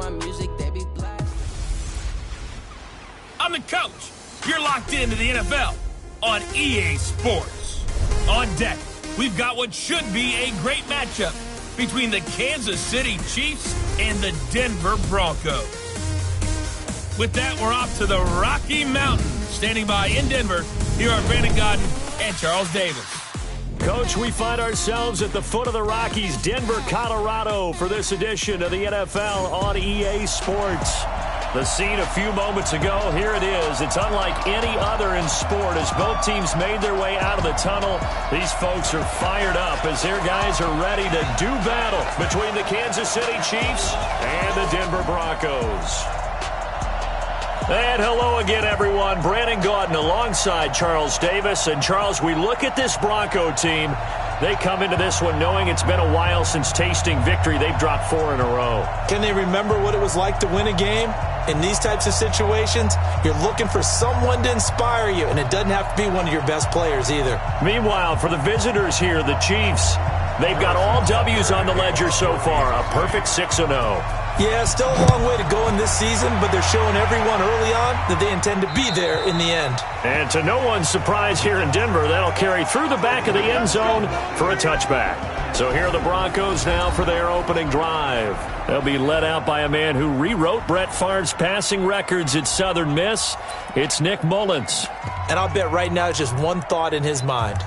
my music, they be black. I'm the coach. You're locked into the NFL on EA Sports. On deck, we've got what should be a great matchup between the Kansas City Chiefs and the Denver Broncos. With that, we're off to the Rocky Mountains. Standing by in Denver, here are Brandon Godden and Charles Davis. Coach, we find ourselves at the foot of the Rockies, Denver, Colorado, for this edition of the NFL on EA Sports. The scene a few moments ago, here it is. It's unlike any other in sport as both teams made their way out of the tunnel. These folks are fired up as their guys are ready to do battle between the Kansas City Chiefs and the Denver Broncos. And hello again, everyone. Brandon Gaudin alongside Charles Davis. And, Charles, we look at this Bronco team. They come into this one knowing it's been a while since tasting victory. They've dropped 4 in a row. Can they remember what it was like to win a game? In these types of situations, you're looking for someone to inspire you, and it doesn't have to be one of your best players either. Meanwhile, for the visitors here, the Chiefs, they've got all W's on the ledger so far, a perfect 6-0. Yeah, still a long way to go in this season, but they're showing everyone early on that they intend to be there in the end. And to no one's surprise here in Denver, that'll carry through the back of the end zone for a touchback. So here are the Broncos now for their opening drive. They'll be led out by a man who rewrote Brett Favre's passing records at Southern Miss. It's Nick Mullins. And I'll bet right now it's just one thought in his mind.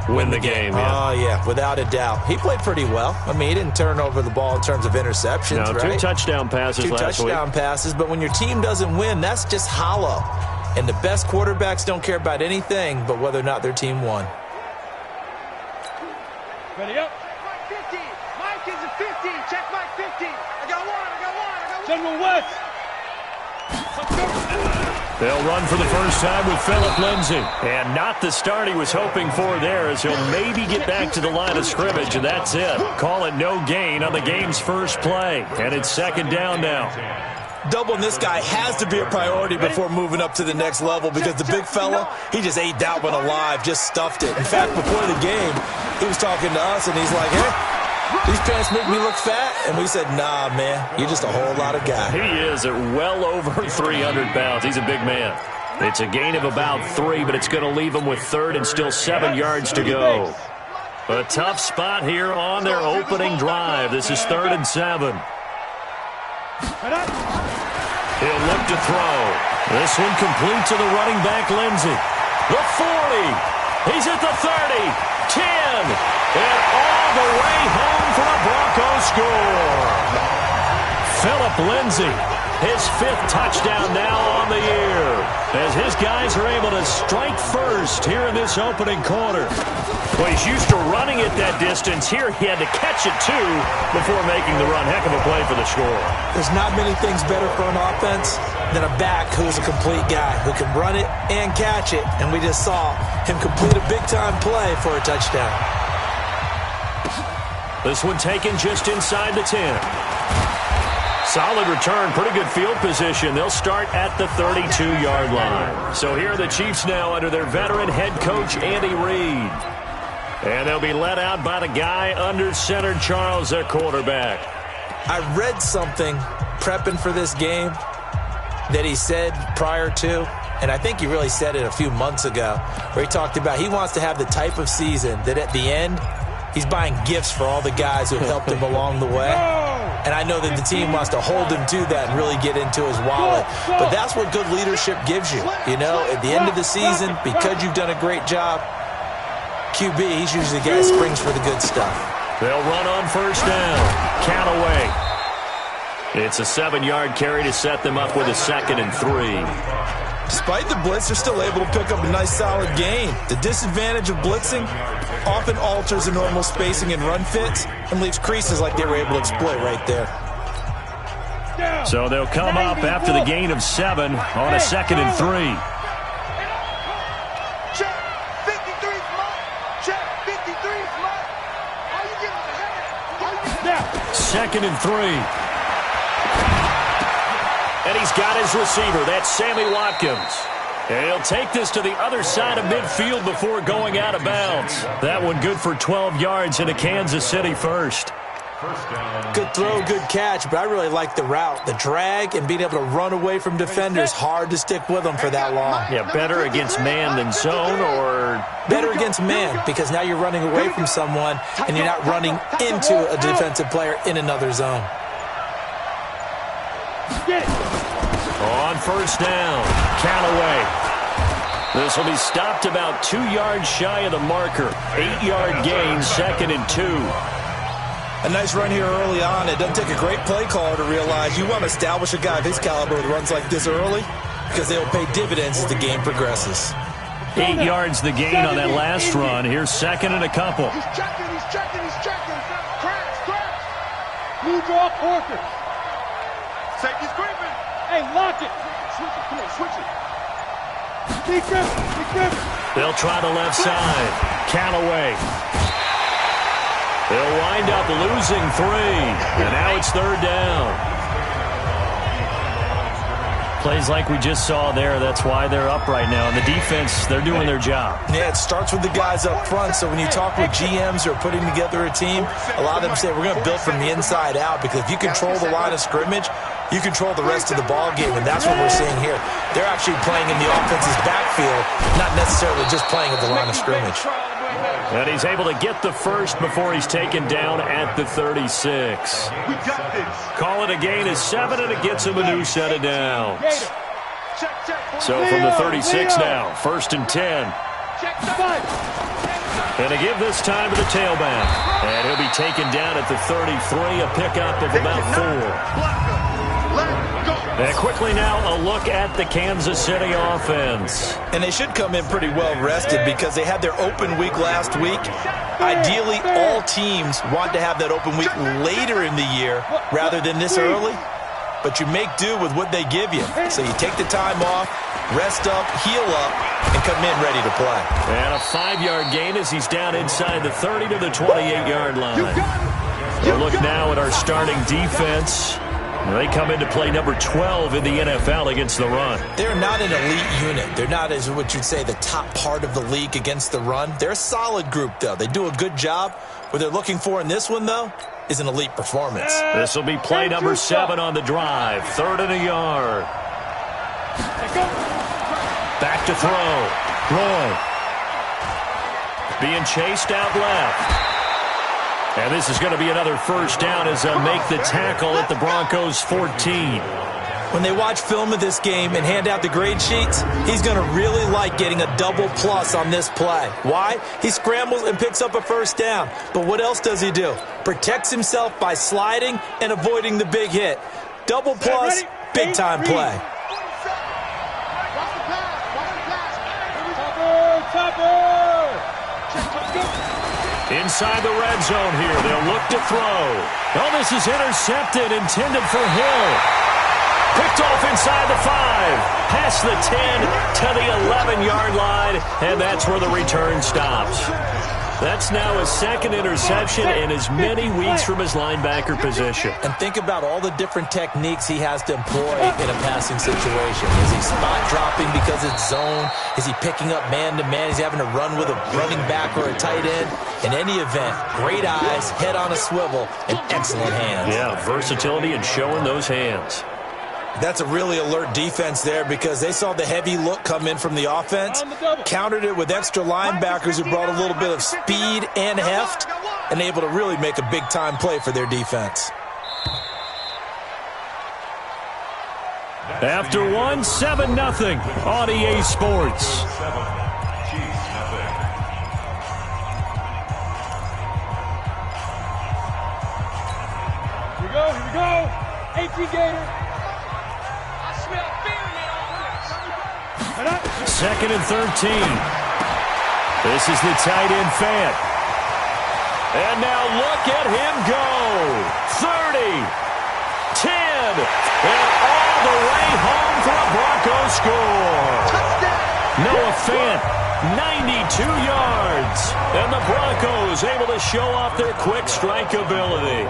Win the game, yeah. Oh, yeah, without a doubt. He played pretty well. I mean, he didn't turn over the ball in terms of interceptions, right? 2 touchdown passes last week. 2 touchdown passes, but when your team doesn't win, that's just hollow. And the best quarterbacks don't care about anything but whether or not their team won. Ready up. Mike 50. Mike is a 50. Check Mike 50. I got one. General West. They'll run for the first time with Phillip Lindsay. And not the start he was hoping for there, as he'll maybe get back to the line of scrimmage, and that's it. Call it no gain on the game's first play. And it's 2nd down now. Doubling this guy has to be a priority before moving up to the next level because the big fella, he just ate that one alive, just stuffed it. In fact, before the game, he was talking to us, and he's like, hey, these pants make me look fat. And we said, nah, man, you're just a whole lot of guy. He is at well over 300 pounds. He's a big man. It's a gain of about 3, but it's going to leave him with 3rd and still 7 yards to go. A tough spot here on their opening drive. This is 3rd and 7. He'll look to throw. This one complete to the running back, Lindsay. The 40. He's at the 30. 10. And all the way home for a Broncos score. Phillip Lindsay, his 5th touchdown now on the year, as his guys are able to strike first here in this opening quarter. Well, he's used to running it that distance. Here he had to catch it, too, before making the run. Heck of a play for the score. There's not many things better for an offense than a back who's a complete guy, who can run it and catch it. And we just saw him complete a big-time play for a touchdown. This one taken just inside the 10. Solid return, pretty good field position. They'll start at the 32-yard line. So here are the Chiefs now under their veteran head coach, Andy Reid. And they'll be led out by the guy under center, Charles, their quarterback. I read something prepping for this game that he said prior to, and I think he really said it a few months ago, where he talked about he wants to have the type of season that at the end, he's buying gifts for all the guys who have helped him along the way. And I know that the team wants to hold him to that and really get into his wallet. But that's what good leadership gives you. You know, at the end of the season, because you've done a great job, QB, he's usually the guy that springs for the good stuff. They'll run on first down. Count away. It's a 7-yard carry to set them up with a 2nd and 3. Despite the blitz, they're still able to pick up a nice solid gain. The disadvantage of blitzing often alters the normal spacing and run fits and leaves creases like they were able to exploit right there. So they'll come up after the gain of 7 on a 2nd and 3. Check 53's Mike. Check 53's Mike. How you getting the head? 2nd and 3. And he's got his receiver. That's Sammy Watkins. And he'll take this to the other side of midfield before going out of bounds. That one good for 12 yards into Kansas City first. Good throw, good catch, but I really like the route. The drag and being able to run away from defenders, hard to stick with them for that long. Yeah, better against man than zone, or? Better against man, because now you're running away from someone and you're not running into a defensive player in another zone. On first down, Callaway. This will be stopped about 2 yards shy of the marker. 8-yard gain, 2nd and 2. A nice run here early on. It doesn't take a great play caller to realize you want to establish a guy of his caliber with runs like this early because they'll pay dividends as the game progresses. 8 yards the gain on that last run. Here's 2nd and a couple. He's checking. Crash. Blue draw quarter. Safety's creeping. Hey, lock it. Switch it. Keep gripping. They'll try the left side. Callaway. They'll wind up losing 3. And now it's 3rd down. Plays like we just saw there, that's why they're up right now. And the defense, they're doing their job. Yeah, it starts with the guys up front. So when you talk with GMs who are putting together a team, a lot of them say we're going to build from the inside out, because if you control the line of scrimmage, you control the rest of the ball game, and that's what we're seeing here. They're actually playing in the offense's backfield, not necessarily just playing at the line of scrimmage. And he's able to get the first before he's taken down at the 36. Call it a gain of 7, and it gets him a new set of downs. So from the 36 now, 1st and 10. And to give this time to the tailback. And he'll be taken down at the 33, a pickup of about 4. And quickly now, a look at the Kansas City offense. And they should come in pretty well rested because they had their open week last week. Ideally, all teams want to have that open week later in the year rather than this early. But you make do with what they give you. So you take the time off, rest up, heal up, and come in ready to play. And a 5-yard gain as he's down inside the 30 to the 28-yard line. We'll look now at our starting defense. They come into play number 12 in the NFL against the run. They're not an elite unit. They're not, as what you'd say, the top part of the league against the run. They're a solid group, though. They do a good job. What they're looking for in this one, though, is an elite performance. This will be play number 7 on the drive. 3rd and a yard. Back to throw. Roy. Being chased out left. And this is going to be another first down as they make the tackle at the Broncos' 14. When they watch film of this game and hand out the grade sheets, he's going to really like getting a double plus on this play. Why? He scrambles and picks up a first down. But what else does he do? Protects himself by sliding and avoiding the big hit. Double plus, big-time play. Inside the red zone here. They'll look to throw. Oh, this is intercepted, intended for Hill. Picked off inside the 5. Past the 10 to the 11-yard line, and that's where the return stops. That's now his 2nd interception in as many weeks from his linebacker position. And think about all the different techniques he has to employ in a passing situation. Is he spot dropping because it's zone? Is he picking up man-to-man? Is he having to run with a running back or a tight end? In any event, great eyes, head on a swivel, and excellent hands. Yeah, versatility and showing those hands. That's a really alert defense there because they saw the heavy look come in from the offense, countered it with extra linebackers who brought a little bit of speed and heft, and able to really make a big-time play for their defense. After 1, 7-0 on EA Sports. Here we go. 18 Gator. 2nd and 13. This is the tight end Fant. And now look at him go. 30, 10, and all the way home for a Broncos score. Noah Fant, 92 yards. And the Broncos able to show off their quick strike ability.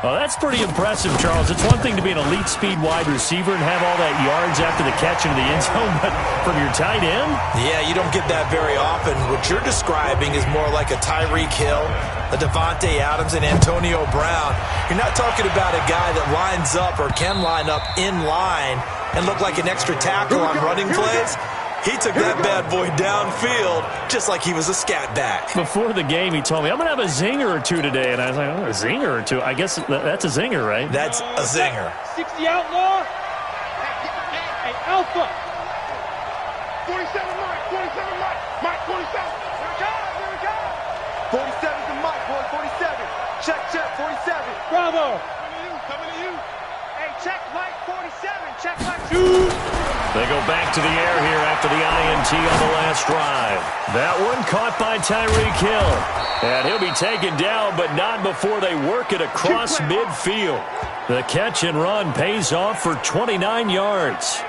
Well, that's pretty impressive, Charles. It's one thing to be an elite speed wide receiver and have all that yards after the catch into the end zone, but from your tight end? Yeah, you don't get that very often. What you're describing is more like a Tyreek Hill, a Devontae Adams, and Antonio Brown. You're not talking about a guy that lines up or can line up in line and look like an extra tackle on running plays. He took that bad boy downfield just like he was a scat back. Before the game, he told me, I'm going to have a zinger or two today. And I was like, oh, a zinger or two? I guess that's a zinger, right? That's a zinger. 60 outlaw. Hey, Alpha. 47 Mike. 47 Mike. Mike 47. Here we go. 47's the Mike, boy. 47. Check, 47. Bravo. Coming to you. Hey, check Mike 47. Check Mike 2. They go back to the air here after the INT on the last drive. That one caught by Tyreek Hill. And he'll be taken down, but not before they work it across midfield. The catch and run pays off for 29 yards.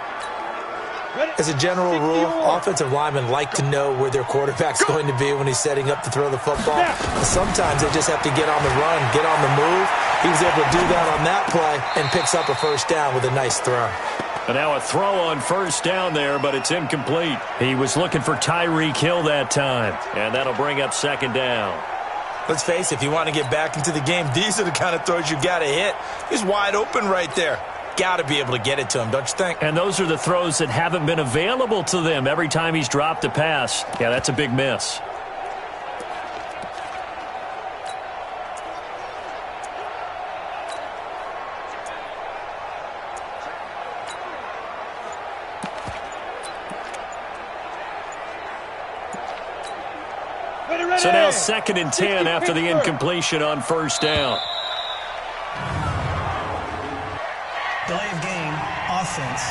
As a general rule, offensive linemen like to know where their quarterback's going to be when he's setting up to throw the football. But sometimes they just have to get on the run, get on the move. He was able to do that on that play and picks up a first down with a nice throw. And now a throw on first down there, but it's incomplete. He was looking for Tyreek Hill that time. And that'll bring up second down. Let's face it, if you want to get back into the game, these are the kind of throws you got to hit. He's wide open right there. Got to be able to get it to him, don't you think? And those are the throws that haven't been available to them every time he's dropped a pass. Yeah, that's a big miss. So now 2nd and 10 after the incompletion on first down. Delay of game, offense.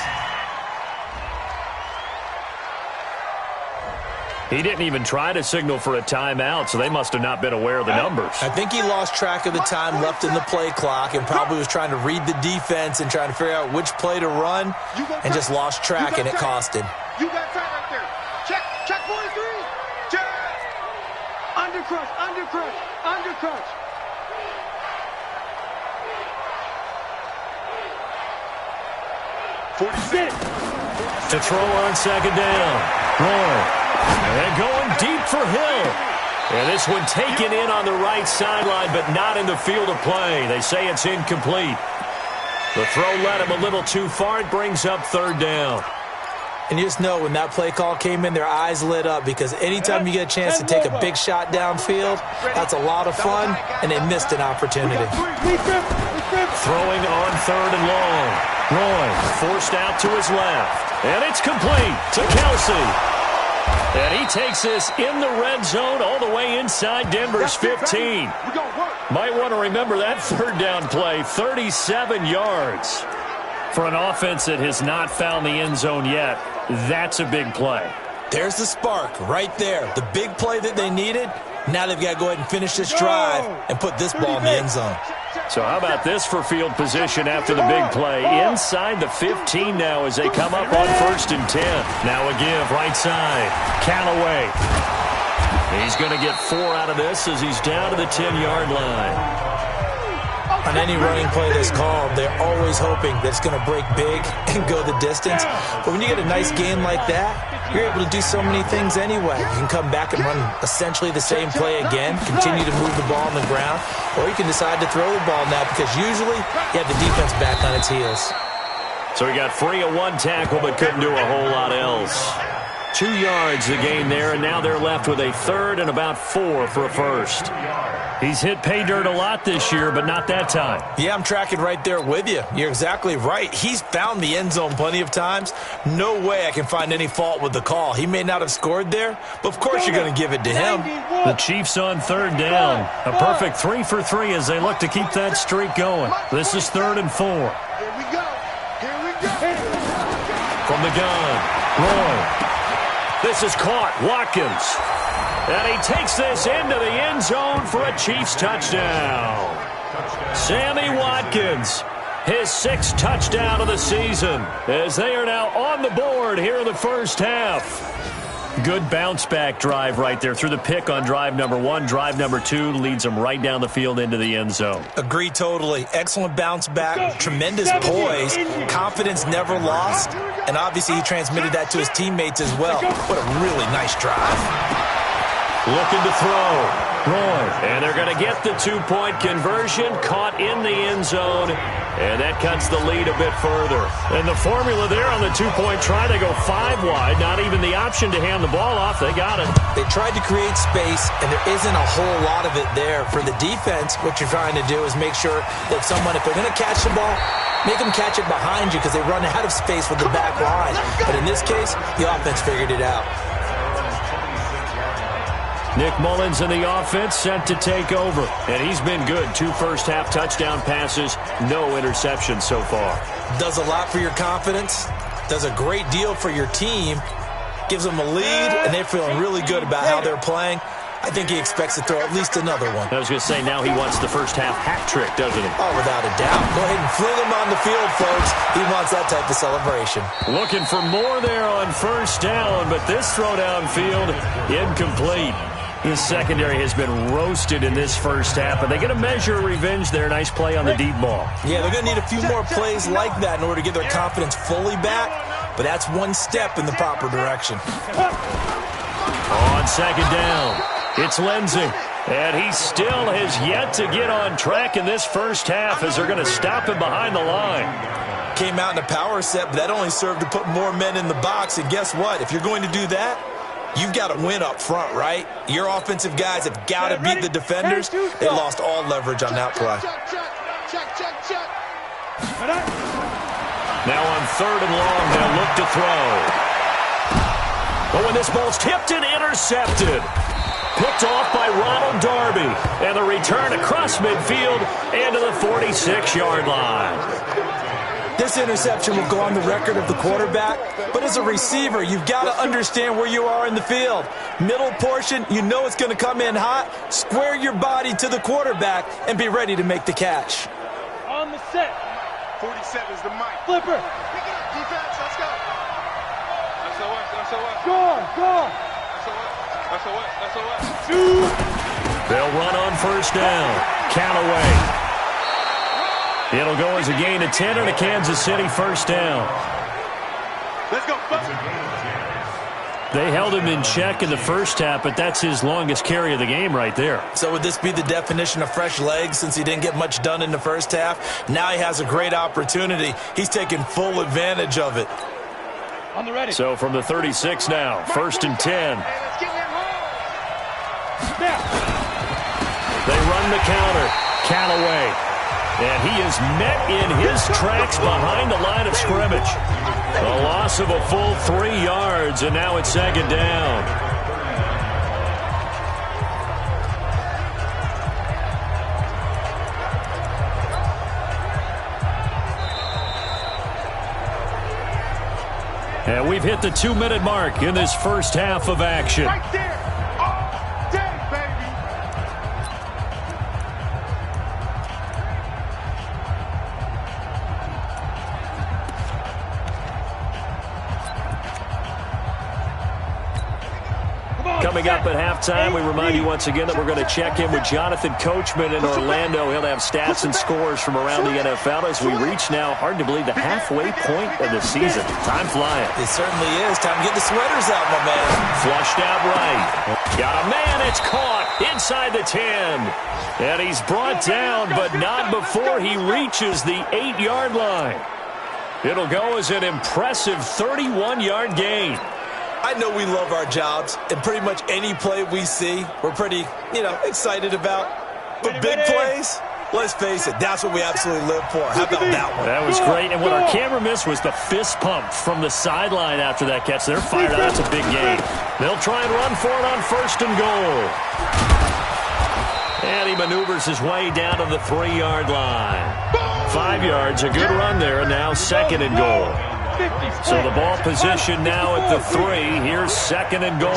He didn't even try to signal for a timeout, so they must have not been aware of the numbers. I think he lost track of the time left in the play clock and probably was trying to read the defense and trying to figure out which play to run and just lost track, and it cost him. You got time right there. Check 43. Check. Undercrush. To throw on second down. Roy. And going deep for Hill. And this one taken in on the right sideline, but not in the field of play. They say it's incomplete. The throw led him a little too far. It brings up third down. And you just know when that play call came in, their eyes lit up, because anytime you get a chance to take a big shot downfield, that's a lot of fun, and they missed an opportunity. Throwing on third and long. Roy forced out to his left. And it's complete to Kelsey. And he takes this in the red zone all the way inside Denver's 15. Might want to remember that third down play, 37 yards. For an offense that has not found the end zone yet, that's a big play. There's the spark right there. The big play that they needed. Now they've got to go ahead and finish this drive and put this ball in the end zone. So how about this for field position after the big play? Inside the 15 now as they come up on 1st and 10. Now a give right side. Callaway. He's going to get 4 out of this as he's down to the 10-yard line. On any running play that's called, they're always hoping that it's going to break big and go the distance. But when you get a nice gain like that, you're able to do so many things anyway. You can come back and run essentially the same play again, continue to move the ball on the ground, or you can decide to throw the ball now because usually you have the defense back on its heels. So he got free of 1 tackle but couldn't do a whole lot else. 2 yards the gain there, and now they're left with a 3rd and about 4 for a first. He's hit pay dirt a lot this year, but not that time. Yeah, I'm tracking right there with you. You're exactly right. He's found the end zone plenty of times. No way I can find any fault with the call. He may not have scored there, but of course you're going to give it to him. The Chiefs on 3rd down. A perfect 3 for 3 as they look to keep that streak going. This is 3rd and 4. Here we go. From the gun, Roy. This is caught. Watkins. And he takes this into the end zone for a Chiefs touchdown. Sammy Watkins, his 6th touchdown of the season, as they are now on the board here in the first half. Good bounce-back drive right there. Through the pick on drive number 1. Drive number 2 leads them right down the field into the end zone. Agree totally. Excellent bounce back, tremendous poise, confidence never lost, and obviously he transmitted that to his teammates as well. What a really nice drive. Looking to throw. And they're going to get the 2-point conversion, caught in the end zone, and that cuts the lead a bit further. And the formula there on the 2-point try, they go 5 wide, not even the option to hand the ball off. They got it. They tried to create space, and there isn't a whole lot of it there. For the defense, what you're trying to do is make sure that if they're going to catch the ball, make them catch it behind you because they run out of space with the back line. But in this case, the offense figured it out. Nick Mullins in the offense set to take over. And he's been good. 2 first-half touchdown passes, no interceptions so far. Does a lot for your confidence, does a great deal for your team, gives them a lead, and they're feeling really good about how they're playing. I think he expects to throw at least another one. I was going to say, now he wants the first-half hat trick, doesn't he? Oh, without a doubt. Go ahead and fling him on the field, folks. He wants that type of celebration. Looking for more there on first down, but this throw downfield, incomplete. His secondary has been roasted in this first half, but they get a measure of revenge there. Nice play on the deep ball. Yeah, they're going to need a few more plays like that in order to get their confidence fully back, but that's one step in the proper direction. On second down, it's Lindsey, and he still has yet to get on track in this first half as they're going to stop him behind the line. Came out in a power set, but that only served to put more men in the box, and guess what? If you're going to do that, you've got to win up front, right? Your offensive guys have got to beat the defenders. They lost all leverage on that play. Now on 3rd and long, they'll look to throw. But when this ball's tipped and intercepted, picked off by Ronald Darby, and the return across midfield and to the 46-yard line. This interception will go on the record of the quarterback, but as a receiver, you've got to understand where you are in the field. Middle portion, you know it's going to come in hot. Square your body to the quarterback and be ready to make the catch. On the set. 47 is the mic. Flipper. Pick it up, defense. Let's go. SOS. Go. SOS. They'll run on first down. Callaway. It'll go as a gain of 10 and a Kansas City first down. Let's go. They held him in check in the first half, but that's his longest carry of the game right there. So would this be the definition of fresh legs since he didn't get much done in the first half? Now he has a great opportunity. He's taking full advantage of it. On the ready. So from the 36 now, 1st and 10. They run the counter. Callaway. And he is met in his tracks behind the line of scrimmage. A loss of a full 3 yards, and now it's 2nd down. And we've hit the 2-minute mark in this first half of action. Right there. All day, baby. Coming up at halftime, we remind you once again that we're going to check in with Jonathan Coachman in Orlando. He'll have stats and scores from around the NFL as we reach now, hard to believe, the halfway point of the season. Time flying. It certainly is. Time to get the sweaters out, my man. Flushed out right. Got a man. It's caught inside the 10. And he's brought down, but not before he reaches the 8-yard line. It'll go as an impressive 31-yard gain. I know we love our jobs, and pretty much any play we see, we're pretty, excited about. But big plays, let's face it, that's what we absolutely live for. How about that one? That was great, and what our camera missed was the fist pump from the sideline after that catch. They're fired out. That's a big gain. They'll try and run for it on 1st and goal. And he maneuvers his way down to the 3-yard line. 5 yards, a good run there, and now 2nd and goal. So the ball position now at the 3. Here's 2nd and goal.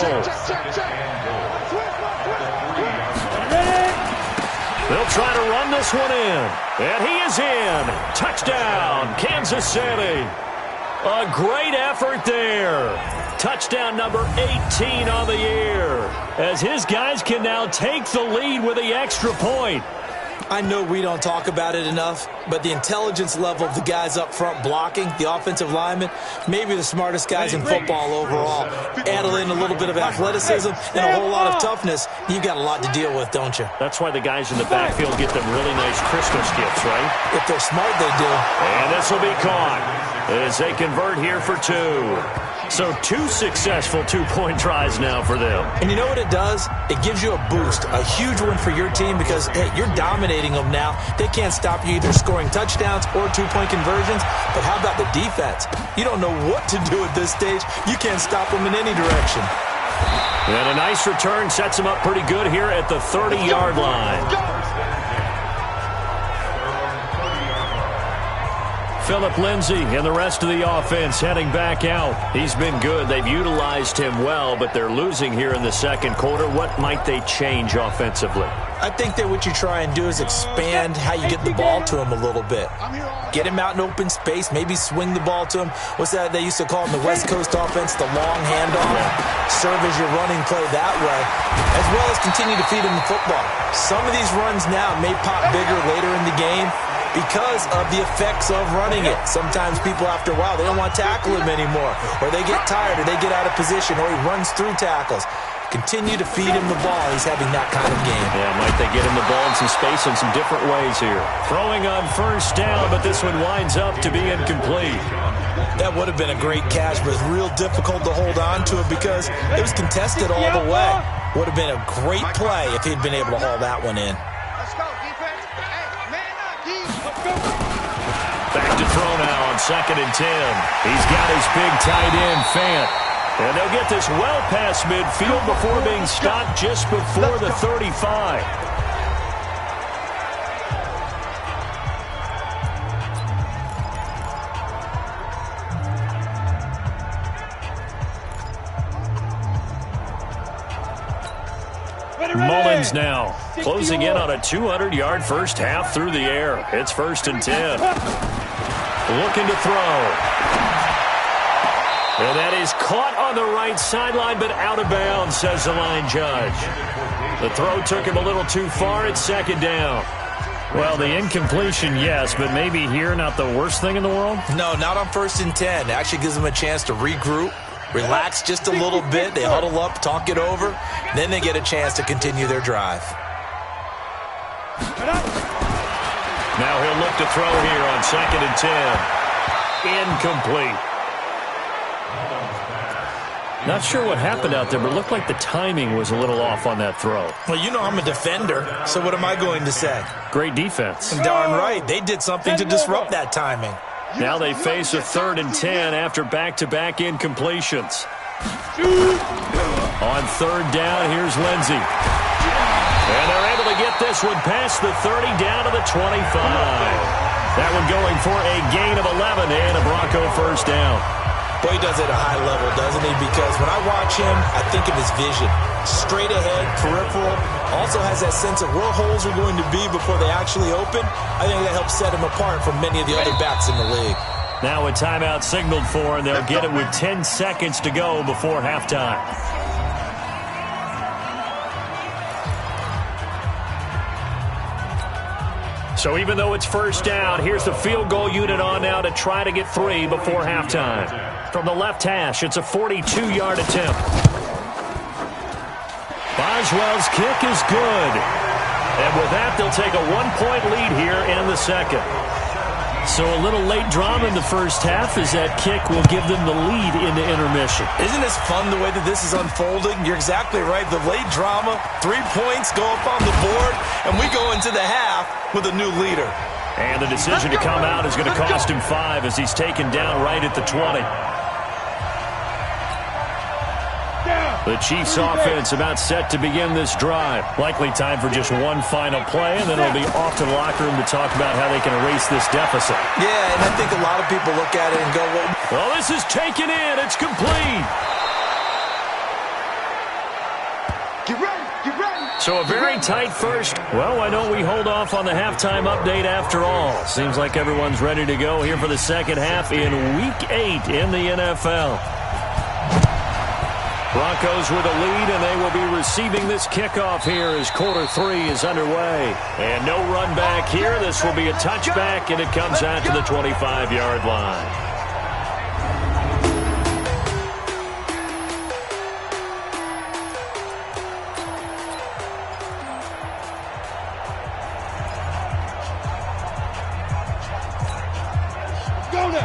They'll try to run this one in. And he is in. Touchdown, Kansas City. A great effort there. Touchdown number 18 on the year, as his guys can now take the lead with the extra point. I know we don't talk about it enough, but the intelligence level of the guys up front blocking, the offensive linemen, maybe the smartest guys in football overall. Add in a little bit of athleticism and a whole lot of toughness, you've got a lot to deal with, don't you? That's why the guys in the backfield get them really nice Christmas gifts, right? If they're smart, they do. And this will be caught as they convert here for 2. So 2 successful two-point tries now for them. And you know what it does? It gives you a boost, a huge win for your team because, hey, you're dominating them now. They can't stop you either scoring touchdowns or two-point conversions. But how about the defense? You don't know what to do at this stage. You can't stop them in any direction. And a nice return sets them up pretty good here at the 30-yard line. Phillip Lindsay and the rest of the offense heading back out. He's been good. They've utilized him well, but they're losing here in the second quarter. What might they change offensively? I think that what you try and do is expand how you get the ball to him a little bit. Get him out in open space, maybe swing the ball to him. What's that they used to call in the West Coast offense, the long handoff? Serve as your running play that way, as well as continue to feed him the football. Some of these runs now may pop bigger later in the game because of the effects of running it. Sometimes people, after a while, they don't want to tackle him anymore, or they get tired, or they get out of position, or he runs through tackles. Continue to feed him the ball. He's having that kind of game. Yeah, might they get him the ball in some space in some different ways here. Throwing on first down, but this one winds up to be incomplete. That would have been a great catch, but it's real difficult to hold on to it because it was contested all the way. Would have been a great play if he'd been able to haul that one in. Back to throw now on 2nd and 10. He's got his big tight end, Fant. And they'll get this well past midfield before being stopped just before the 35. Mullins now closing in on a 200-yard first half through the air. It's 1st and 10. Looking to throw. And that is caught on the right sideline, but out of bounds, says the line judge. The throw took him a little too far. It's 2nd down. Well, the incompletion, yes, but maybe here not the worst thing in the world? No, not on 1st and 10. It actually gives them a chance to regroup, relax just a little bit. They huddle up, talk it over. Then they get a chance to continue their drive. Now he'll look to throw here on 2nd and 10. Incomplete. Not sure what happened out there, but it looked like the timing was a little off on that throw. Well, you know I'm a defender, so what am I going to say? Great defense. Darn right. They did something to disrupt that timing. Now they face a 3rd and 10 after back-to-back incompletions. On 3rd down, here's Lindsay. And they're able to get this one past the 30 down to the 25. That one going for a gain of 11 and a Bronco first down. Boy, he does it at a high level, doesn't he? Because when I watch him, I think of his vision. Straight ahead, peripheral. Also has that sense of where holes are going to be before they actually open. I think that helps set him apart from many of the other backs in the league. Now a timeout signaled for, and they'll get it with 10 seconds to go before halftime. So even though it's first down, here's the field goal unit on now to try to get 3 before halftime. From the left hash, it's a 42-yard attempt. Boswell's kick is good. And with that, they'll take a 1-point lead here in the second. So a little late drama in the first half as that kick will give them the lead into intermission. Isn't this fun the way that this is unfolding? You're exactly right. The late drama, 3 points go up on the board, and we go into the half with a new leader. And the decision to come out is going to cost him 5 as he's taken down right at the 20. The Chiefs offense about set to begin this drive. Likely time for just one final play, and then it'll be off to the locker room to talk about how they can erase this deficit. Yeah, and I think a lot of people look at it and go, well, this is taken in. It's complete. Get ready, get ready. So a very tight first. Well, why don't we hold off on the halftime update after all? Seems like everyone's ready to go here for the second half in Week 8 in the NFL. Broncos with a lead, and they will be receiving this kickoff here as quarter 3 is underway. And no run back here. This will be a touchback, and it comes out to the 25-yard line.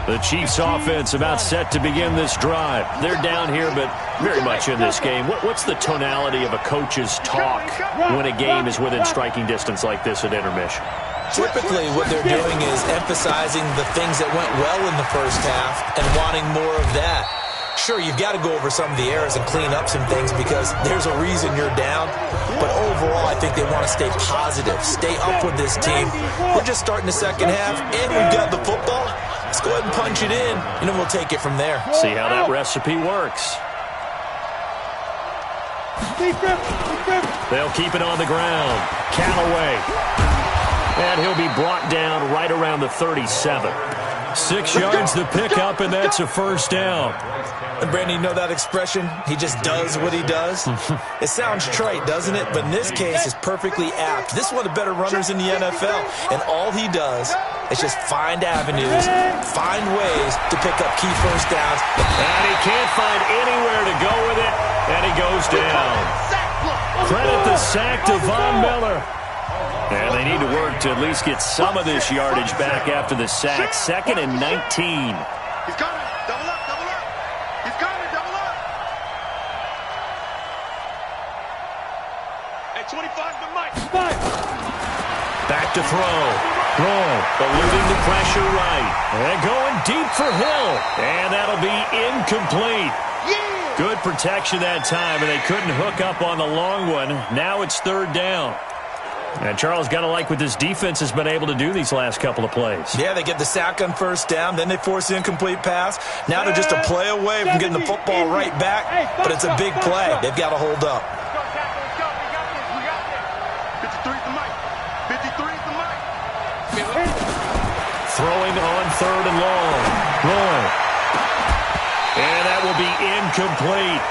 The Chiefs offense about set to begin this drive. They're down here, but very much in this game. What's the tonality of a coach's talk when a game is within striking distance like this at intermission? Typically, what they're doing is emphasizing the things that went well in the first half and wanting more of that. Sure, you've got to go over some of the errors and clean up some things because there's a reason you're down. But overall, I think they want to stay positive, stay up with this team. We're just starting the second half, and we've got the football. Let's go ahead and punch it in, and then we'll take it from there. See how that recipe works. They'll keep it on the ground. Callaway. And he'll be brought down right around the 37. 6 yards to pick up, and that's a first down. And Brandon, you know that expression? He just does what he does? It sounds trite, doesn't it? But in this case, it's perfectly apt. This is one of the better runners in the NFL, and all he does is just find avenues, find ways to pick up key first downs. And he can't find anywhere to go with it, and he goes down. Credit the sack to Von Miller. And they need to work to at least get some of this yardage back after the sack. 2nd and 19. He's coming. Double up, double up. He's coming, double up. At 25 to Mike. Back to throw. Eluding the pressure right. And going deep for Hill. And that'll be incomplete. Yeah. Good protection that time, and they couldn't hook up on the long one. Now it's 3rd down. And Charles, got to like what this defense has been able to do these last couple of plays. Yeah, they get the sack on first down, then they force the incomplete pass. Now they're just a play away from getting the football right back, but it's a big play. They've got to hold up. Let's go. We got this. We got this. 53 to Mike. 53 to Mike. Throwing on 3rd and long. Roy. And that will be incomplete.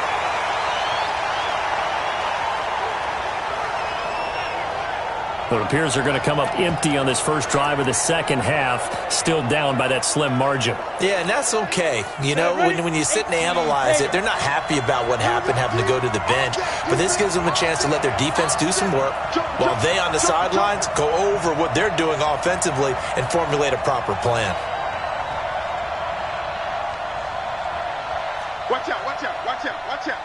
It appears they're going to come up empty on this first drive of the second half, still down by that slim margin. Yeah, and that's okay. You know, when you sit and analyze it, they're not happy about what happened, having to go to the bench. But this gives them a chance to let their defense do some work while they on the sidelines go over what they're doing offensively and formulate a proper plan. Watch out, watch out, watch out, watch out.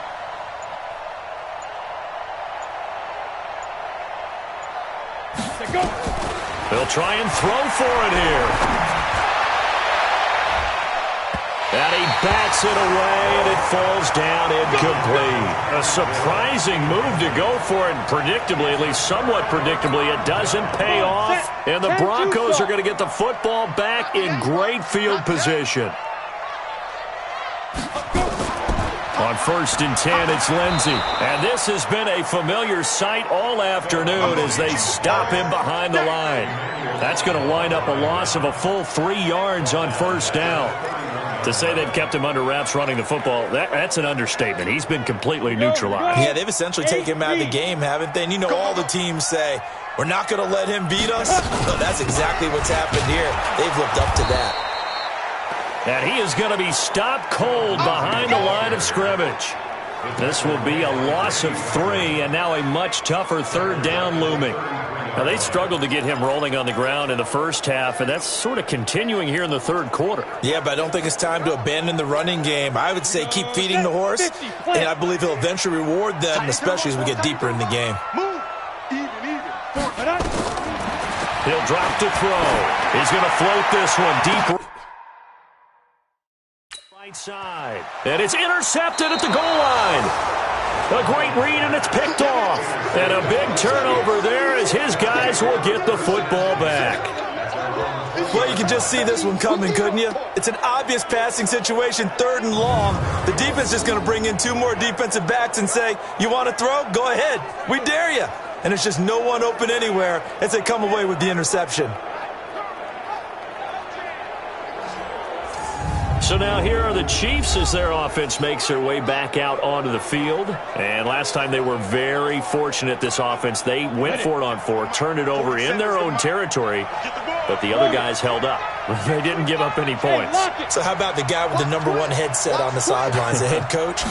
They'll try and throw for it here. And he bats it away, and it falls down incomplete. A surprising move to go for it, and predictably, at least somewhat predictably, it doesn't pay off. And the Broncos are going to get the football back in great field position. On 1st and 10, it's Lindsey. And this has been a familiar sight all afternoon as they stop him behind the line. That's going to wind up a loss of a full 3 yards on first down. To say they've kept him under wraps running the football, that's an understatement. He's been completely neutralized. Yeah, they've essentially taken him out of the game, haven't they? And you know all the teams say, we're not going to let him beat us. No, that's exactly what's happened here. They've lived up to that. And he is going to be stopped cold behind the line of scrimmage. This will be a loss of 3, and now a much tougher 3rd down looming. Now, they struggled to get him rolling on the ground in the first half, and that's sort of continuing here in the 3rd quarter. Yeah, but I don't think it's time to abandon the running game. I would say keep feeding the horse, and I believe he'll eventually reward them, especially as we get deeper in the game. Move. Even. He'll drop to throw. He's going to float this one deep right side. And it's intercepted at the goal line. A great read, and it's picked off. And a big turnover there as his guys will get the football back. Well, you can just see this one coming, couldn't you? It's an obvious passing situation, 3rd and long. The defense is going to bring in 2 more defensive backs and say, you want to throw? Go ahead. We dare you. and there's just no one open anywhere as they come away with the interception. So now here are the Chiefs as their offense makes their way back out onto the field. And last time they were very fortunate, this offense. They went for it on 4, turned it over in their own territory, but the other guys held up. They didn't give up any points. So how about the guy with the #1 headset on the sidelines, the head coach?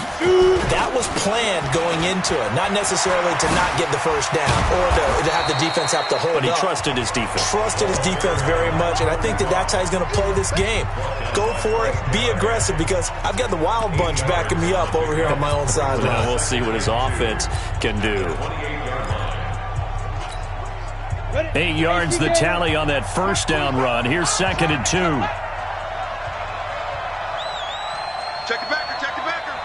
That was planned going into it, not necessarily to not get the first down or to have the defense have to hold up. But he trusted his defense. Trusted his defense very much, and I think that's how he's going to play this game. Go for it, be aggressive, because I've got the Wild Bunch backing me up over here on my own sideline. Now we'll see what his offense can do. 8 yards the tally on that first down run. Here's 2nd and 2. Check it backer, check it backer.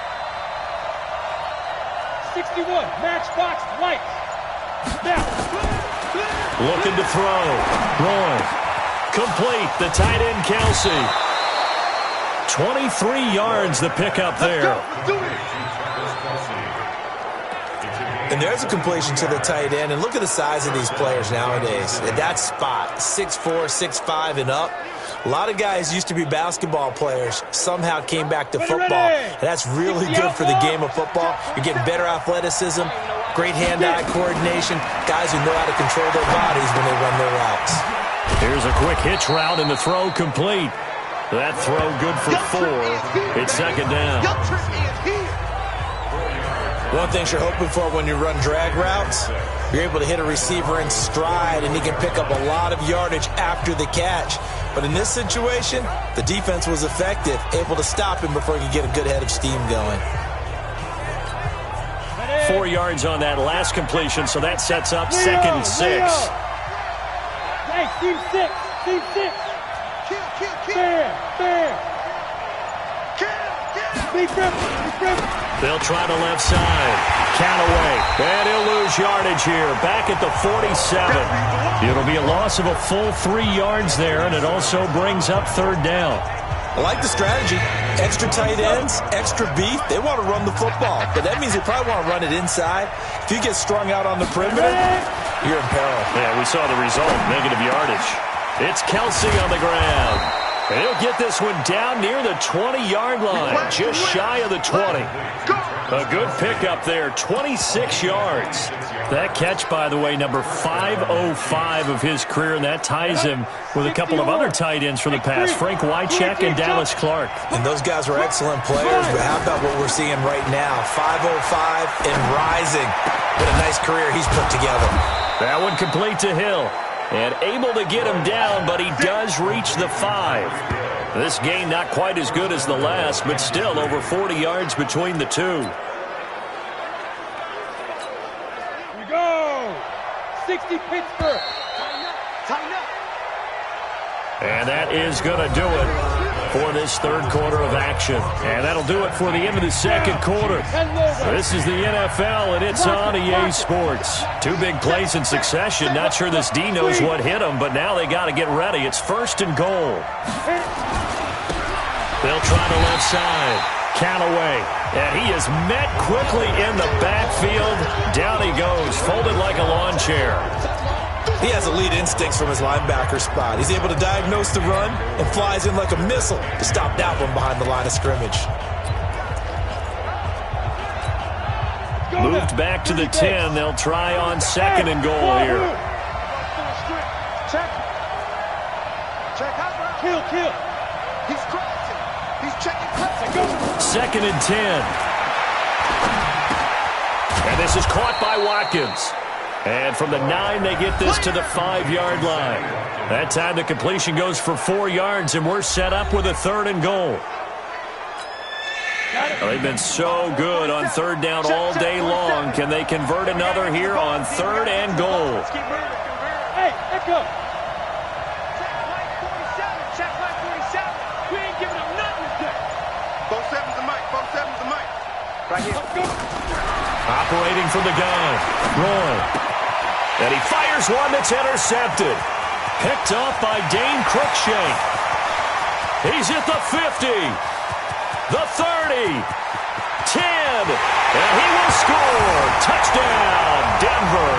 61, matchbox lights. Now. Looking to throw. Roy. Complete. The tight end, Kelsey. 23 yards the pickup there. Let's do it. And there's a completion to the tight end. And look at the size of these players nowadays. At that spot, 6'4", 6'5", and up. A lot of guys used to be basketball players, somehow came back to football. And that's really good for the game of football. You're getting better athleticism, great hand-eye coordination, guys who know how to control their bodies when they run their routes. Here's a quick hitch route, and the throw complete. That throw good for 4. It's 2nd down. One thing you're hoping for when you run drag routes, you're able to hit a receiver in stride, and he can pick up a lot of yardage after the catch. But in this situation, the defense was effective, able to stop him before he could get a good head of steam going. 4 yards on that last completion, so that sets up 2nd and 6. Hey, team 6, team 6. Kill. Fair. Big rip. They'll try the left side. Callaway. And he'll lose yardage here. Back at the 47. It'll be a loss of a full 3 yards there, and it also brings up 3rd down. I like the strategy. Extra tight ends, extra beef. They want to run the football, but that means they probably want to run it inside. If you get strung out on the perimeter, you're in peril. Yeah, we saw the result. Negative yardage. It's Kelsey on the ground. And he'll get this one down near the 20-yard line, just shy of the 20. A good pickup there, 26 yards. That catch, by the way, number 505 of his career, and that ties him with a couple of other tight ends from the past, Frank Wycheck and Dallas Clark. And those guys were excellent players, but how about what we're seeing right now? 505 and rising. What a nice career he's put together. That one complete to Hill. And able to get him down, but he does reach the 5. This game not quite as good as the last, but still over 40 yards between the two. Here we go. 60 Pittsburgh. Tighten up. And that is going to do it for this 3rd quarter of action. And that'll do it for the end of the 2nd quarter. This is the NFL, and it's on EA Sports. 2 big plays in succession. Not sure this D knows what hit him, but now they got to get ready. It's 1st and goal. They'll try the left side. Callaway. And he is met quickly in the backfield. Down he goes, folded like a lawn chair. He has elite instincts from his linebacker spot. He's able to diagnose the run and flies in like a missile to stop that one behind the line of scrimmage. Moved back to the 10. They'll try on 2nd and goal here. Check. Kill. He's crossing. He's checking pressing. 2nd and 10. And this is caught by Watkins. And from the 9, they get this to the 5-yard line. That time the completion goes for 4 yards, and we're set up with a 3rd and goal. Well, they've been so good on 3rd down all day long. Can they convert another here on 3rd and goal? Hey, echo. Check line 47. We ain't giving up nothing today. 47's the mic. 47's the mic. Right here. Operating from the gun. Roy. And he fires one that's intercepted. Picked off by Dane Cruikshank. He's at the 50. The 30. 10. good. And he will score. Touchdown, Denver.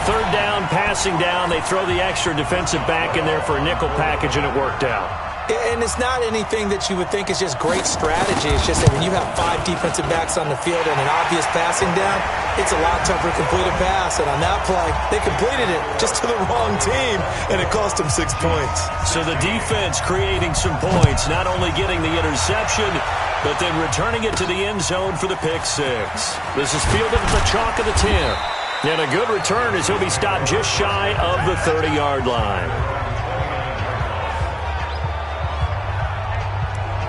Third down, passing down. They throw the extra defensive back in there for a nickel package, and it worked out. And it's not anything that you would think is just great strategy. It's just that when you have 5 defensive backs on the field and an obvious passing down, it's a lot tougher to complete a pass. And on that play, they completed it just to the wrong team, and it cost them 6 points. So the defense creating some points, not only getting the interception, but then returning it to the end zone for the pick 6. This is fielded at the chalk of the 10. And a good return as he'll be stopped just shy of the 30-yard line.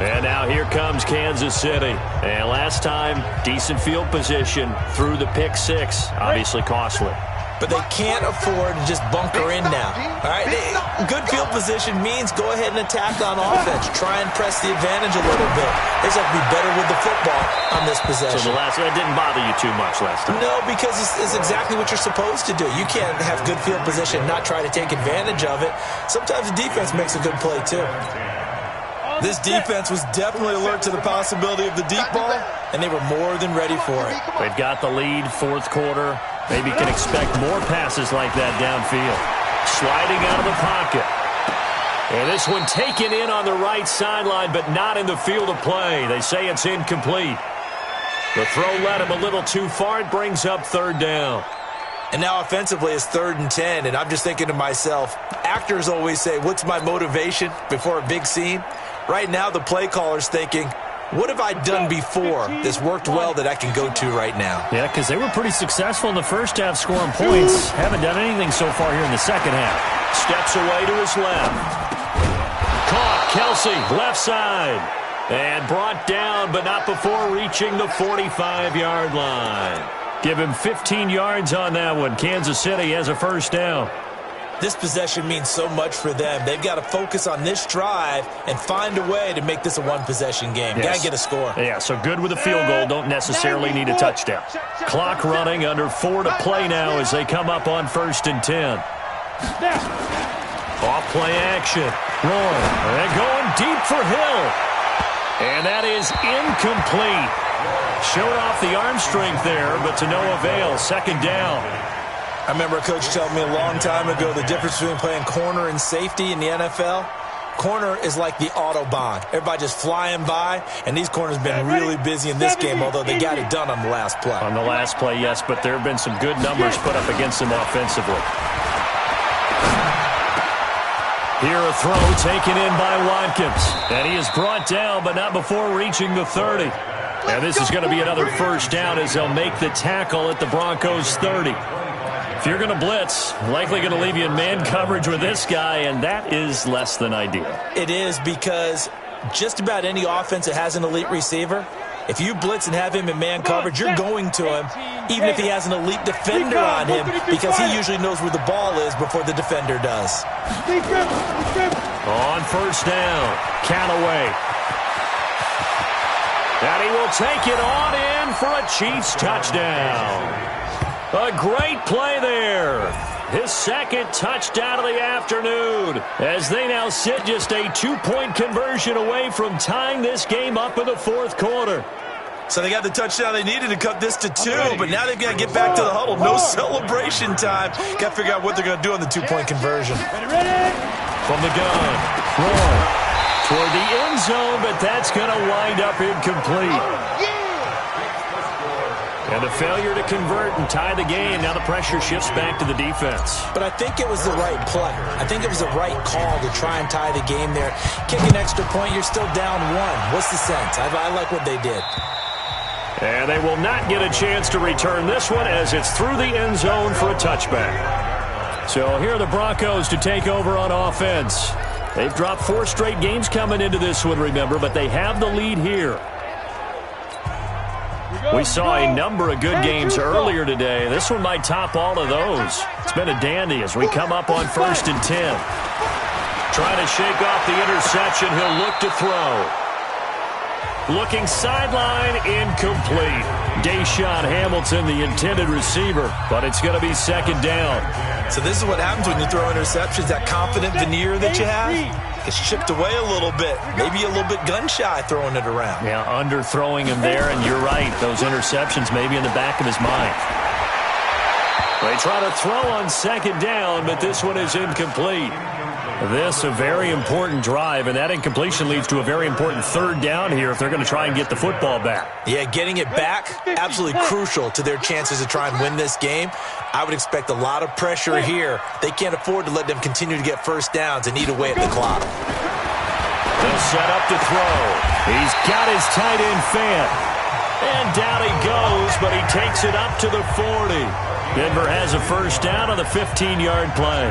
And now here comes Kansas City. And last time, decent field position through the pick 6. Obviously costly. But they can't afford to just bunker in now. All right, good field position means go ahead and attack on offense. Try and press the advantage a little bit. They just have to be better with the football on this possession. So that didn't bother you too much last time? No, because it's exactly what you're supposed to do. You can't have good field position and not try to take advantage of it. Sometimes the defense makes a good play, too. This defense was definitely alert to the possibility of the deep ball, and they were more than ready for it. They've got the lead, fourth quarter. Maybe can expect more passes like that downfield. Sliding out of the pocket. And this one taken in on the right sideline, but not in the field of play. They say it's incomplete. The throw led him a little too far. It brings up third down. And now offensively it's 3rd and 10, and I'm just thinking to myself, actors always say, what's my motivation before a big scene? Right now the play caller's thinking, what have I done before that's worked well that I can go to right now? Yeah, because they were pretty successful in the first half scoring points. Haven't done anything so far here in the second half. Steps away to his left. Caught, Kelsey, left side. And brought down, but not before reaching the 45-yard line. Give him 15 yards on that one. Kansas City has a first down. This possession means so much for them. They've got to focus on this drive and find a way to make this a one-possession game. Yes. Got to get a score. Yeah, so good with a field goal. Don't necessarily need a touchdown. Clock running, under 4 to play now as they come up on 1st and 10. Off play action. Roy, and going deep for Hill. And that is incomplete. Showed off the arm strength there, but to no avail. Second down. I remember a coach telling me a long time ago the difference between playing corner and safety in the NFL. Corner is like the Autobahn. Everybody just flying by, and these corners have been really busy in this game, although they got it done on the last play. On the last play, yes, but there have been some good numbers put up against them offensively. Here a throw taken in by Watkins. And he is brought down, but not before reaching the 30. And this is going to be another first down as they'll make the tackle at the Broncos' 30. If you're going to blitz, likely going to leave you in man coverage with this guy, and that is less than ideal. It is, because just about any offense that has an elite receiver, if you blitz and have him in man coverage, you're going to him, even if he has an elite defender on him, because he usually knows where the ball is before the defender does. On first down, Callaway. And he will take it on in for a Chiefs touchdown. A great play there. His second touchdown of the afternoon as they now sit just a 2-point conversion away from tying this game up in the fourth quarter. So they got the touchdown they needed to cut this to 2, but now they've got to get back to the huddle. No celebration time. Got to figure out what they're going to do on the 2-point conversion. From the gun, Roy toward the end zone, but that's going to wind up incomplete. And a failure to convert and tie the game. Now the pressure shifts back to the defense. But I think it was the right play. I think it was the right call to try and tie the game there. Kick an extra point, you're still down 1. What's the sense? I like what they did. And they will not get a chance to return this one as it's through the end zone for a touchback. So here are the Broncos to take over on offense. They've dropped 4 straight games coming into this one, remember, but they have the lead here. We saw a number of good games earlier today. This one might top all of those. It's been a dandy as we come up on 1st and 10. Trying to shake off the interception. He'll look to throw. Looking sideline, incomplete. Deshaun Hamilton, the intended receiver, but it's going to be second down. So this is what happens when you throw interceptions. That confident veneer that you have gets chipped away a little bit. Maybe a little bit gun-shy throwing it around. Yeah, underthrowing him there, and you're right. Those interceptions maybe in the back of his mind. They try to throw on second down, but this one is incomplete. This a very important drive, and that incompletion leads to a very important third down here if they're going to try and get the football back. Yeah, getting it back, absolutely crucial to their chances to try and win this game. I would expect a lot of pressure here. They can't afford to let them continue to get first downs and eat away at the clock. They'll set up to throw. He's got his tight end fan. And down he goes, but he takes it up to the 40. Denver has a first down on the 15-yard play.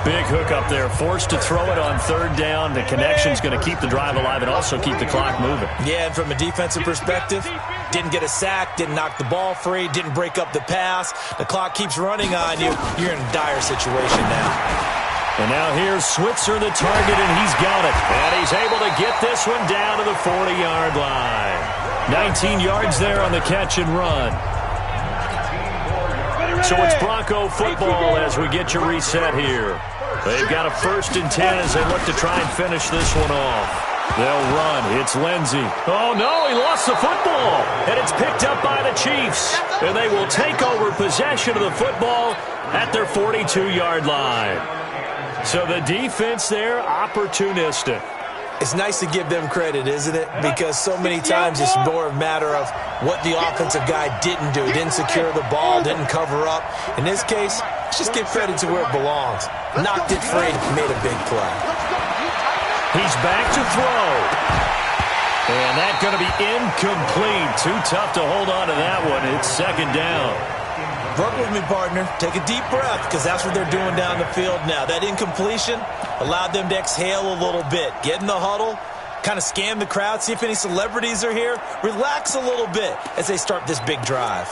Big hook up there, forced to throw it on third down. The connection's going to keep the drive alive and also keep the clock moving. Yeah, and from a defensive perspective, didn't get a sack, didn't knock the ball free, didn't break up the pass. The clock keeps running on you. You're in a dire situation now. And now here's Switzer, the target, and he's got it. And he's able to get this one down to the 40-yard line. 19 yards there on the catch and run. So it's Bronco football as we get you reset here. They've got a 1st and 10 as they look to try and finish this one off. They'll run. It's Lindsey. Oh, no, he lost the football. And it's picked up by the Chiefs. And they will take over possession of the football at their 42-yard line. So the defense there, opportunistic. It's nice to give them credit, isn't it? Because so many times it's more a matter of what the offensive guy didn't do. He didn't secure the ball, didn't cover up. In this case, just give credit to where it belongs. Knocked it free, made a big play. He's back to throw. And that's going to be incomplete. Too tough to hold on to that one. It's second down. Work with me, partner. Take a deep breath, because that's what they're doing down the field now. That incompletion allowed them to exhale a little bit. Get in the huddle, kind of scan the crowd, see if any celebrities are here. Relax a little bit as they start this big drive.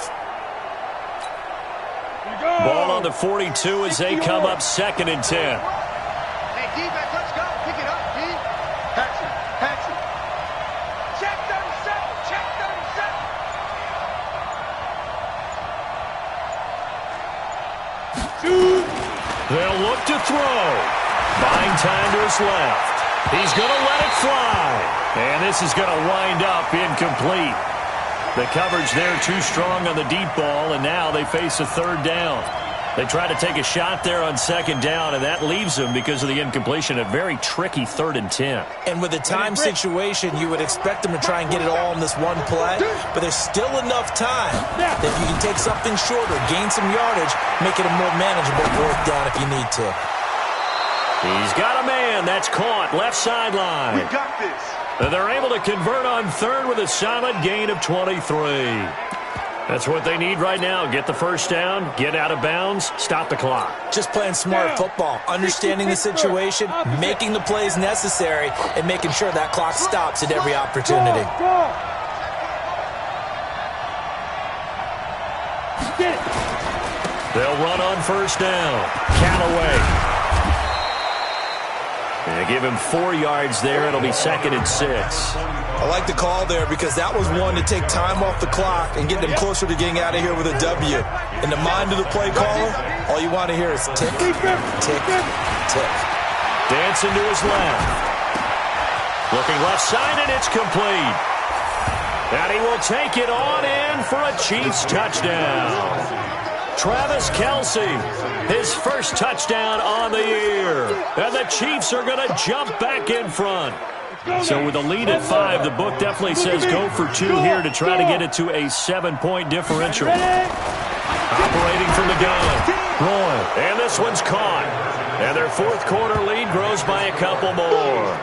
Ball on the 42 as they come up 2nd and 10. Hey, defense, let's go. Pick it up, D. Patsy, Patsy. Check 37, check 37. They'll look to throw. Buying time to his left. He's going to let it fly. And this is going to wind up incomplete. The coverage there too strong on the deep ball, and now they face a third down. They try to take a shot there on second down, and that leaves them, because of the incompletion, a very tricky 3rd and 10. And with the time situation, you would expect them to try and get it all in this one play, but there's still enough time that you can take something shorter, gain some yardage, make it a more manageable 4th down if you need to. He's got a man. That's caught. Left sideline. We got this. And they're able to convert on 3rd with a solid gain of 23. That's what they need right now. Get the first down, get out of bounds, stop the clock. Just playing smart football, understanding the situation, making the plays necessary, and making sure that clock stops at every opportunity. They'll run on first down. Callaway. They give him 4 yards there. It'll be 2nd and 6. I like the call there, because that was one to take time off the clock and get them closer to getting out of here with a W. In the mind of the play caller, all you want to hear is tick, tick, tick. Dancing to his left. Looking left side, and it's complete. And he will take it on in for a Chiefs touchdown. Travis Kelce, his first touchdown on the year. And the Chiefs are going to jump back in front. So with a lead at 5, the book definitely says go for 2 here to try to get it to a 7-point differential. Operating from the gun. Roy. And this one's caught. And their 4th quarter lead grows by a couple more.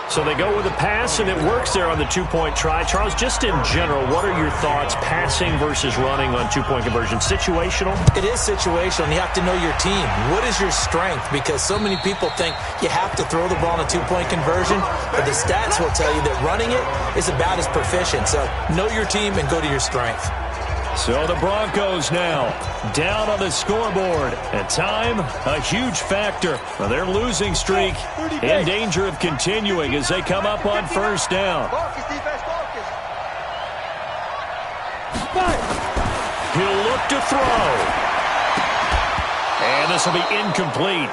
So they go with a pass, and it works there on the 2-point try. Charles, just in general, what are your thoughts passing versus running on 2-point conversion? Situational? It is situational, and you have to know your team. What is your strength? Because so many people think you have to throw the ball on a 2-point conversion, but the stats will tell you that running it is about as proficient. So know your team and go to your strength. So the Broncos now down on the scoreboard. And time, a huge factor. Well, their losing streak in danger of continuing as they come up on first down. He'll look to throw. And this will be incomplete.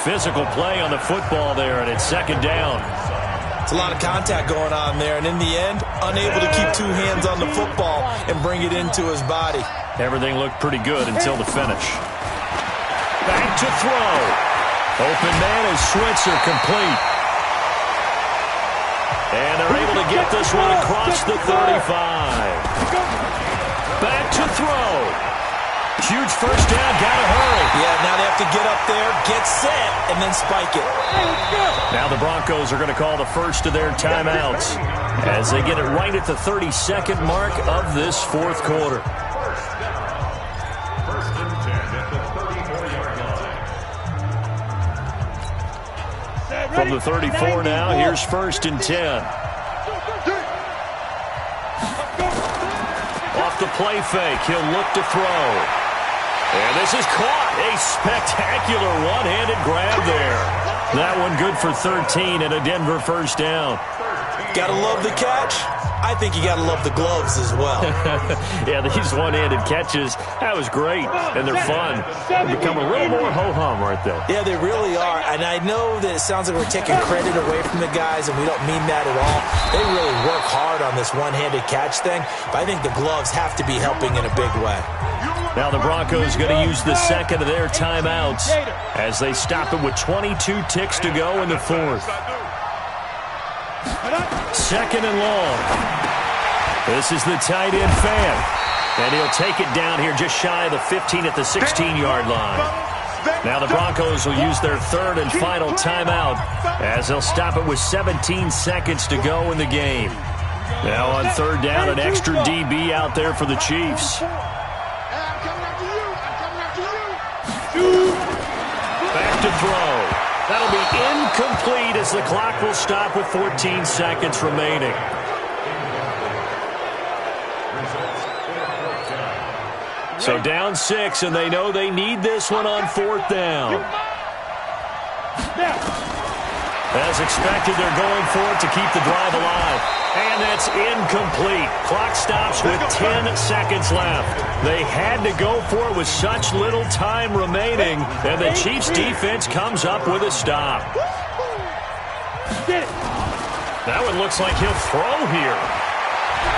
Physical play on the football there, and it's second down. It's a lot of contact going on there, and in the end, unable to keep two hands on the football and bring it into his body. Everything looked pretty good until the finish. Back to throw. Open man is Switzer, complete. And they're able to get this one across the 35. Back to throw. Huge first down, gotta hurry. Yeah, now they have to get up there, get set, and then spike it. Now the Broncos are going to call the first of their timeouts as they get it right at the 32nd mark of this fourth quarter. From the 34 now, here's 1st and 10. Off the play fake, he'll look to throw. And this is caught. A spectacular one-handed grab there. That one good for 13 and a Denver first down. Gotta love the catch. I think you gotta love the gloves as well. Yeah, these one-handed catches, that was great, and they're fun. They become a little more ho-hum, aren't they? Yeah, they really are, and I know that it sounds like we're taking credit away from the guys, and we don't mean that at all. They really work hard on this one-handed catch thing, but I think the gloves have to be helping in a big way. Now the Broncos going to use the second of their timeouts as they stop it with 22 ticks to go in the fourth. Second and long. This is the tight end fan. And he'll take it down here just shy of the 15 at the 16-yard line. Now the Broncos will use their third and final timeout as they'll stop it with 17 seconds to go in the game. Now on third down, an extra DB out there for the Chiefs. Back to throw. That'll be incomplete as the clock will stop with 14 seconds remaining. So down 6, and they know they need this one on fourth down. As expected, they're going for it to keep the drive alive. And that's incomplete. Clock stops with 10 seconds left. They had to go for it with such little time remaining, and the Chiefs' defense comes up with a stop. That one looks like he'll throw here.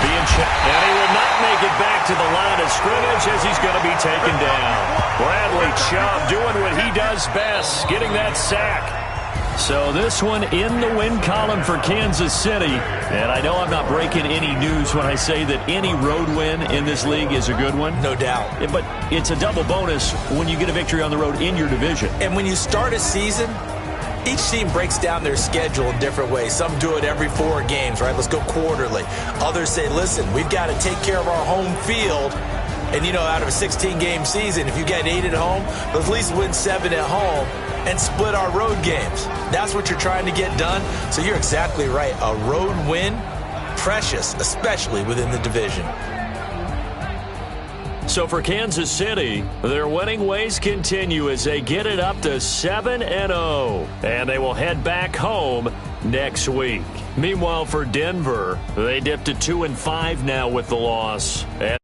Being checked, and he will not make it back to the line of scrimmage as he's going to be taken down. Bradley Chubb doing what he does best, getting that sack. So this one in the win column for Kansas City. And I know I'm not breaking any news when I say that any road win in this league is a good one. No doubt. But it's a double bonus when you get a victory on the road in your division. And when you start a season, each team breaks down their schedule in different ways. Some do it every 4 games, right? Let's go quarterly. Others say, listen, we've got to take care of our home field. And, you know, out of a 16-game season, if you get 8 at home, let's at least win 7 at home and split our road games. That's what you're trying to get done. So you're exactly right. A road win, precious, especially within the division. So for Kansas City, their winning ways continue as they get it up to 7-0. And they will head back home next week. Meanwhile, for Denver, they dipped to 2-5 now with the loss. And